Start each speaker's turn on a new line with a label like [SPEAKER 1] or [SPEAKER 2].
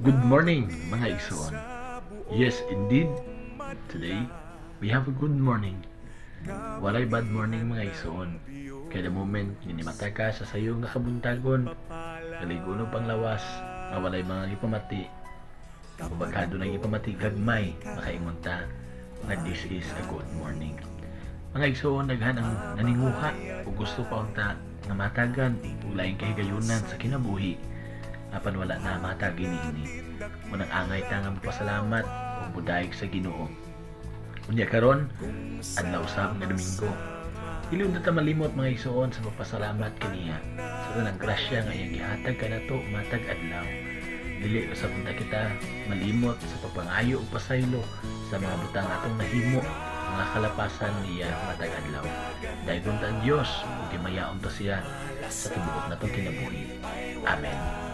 [SPEAKER 1] Good morning, mga igsoon. Yes, indeed, today we have a good morning. Walay bad morning, mga igsoon. Kaya the moment ginimata ka sa sayo nga kabuntagon, kaliguno pang lawas, nga walay mga ipamati, baghado na ipamati gagmay, makaingon ta nga this is a good morning. Mga igsoon, daghan ang naninguha o gusto pa unta nga matagan ug laing kahigayunan sa kinabuhi apan wala na matagi niini. Munang angay ta nga magpasalamat o budayeg sa Ginoo. Unya karon, adlaw usab nga Domingo. Dili na ta malimot, mga igsoon, sa magpasalamat kaniya sa tanang grasya nga iyang gihatag kanato matag adlaw. Dili usab unta kita malimot sa pagpangayo ug pasaylo sa mga butang atong nahimo, mga kalapasan niya matag adlaw. Dayon ta ang Dios ug gimayaon ta siya sa tibuok natong kinabuhi. Amen.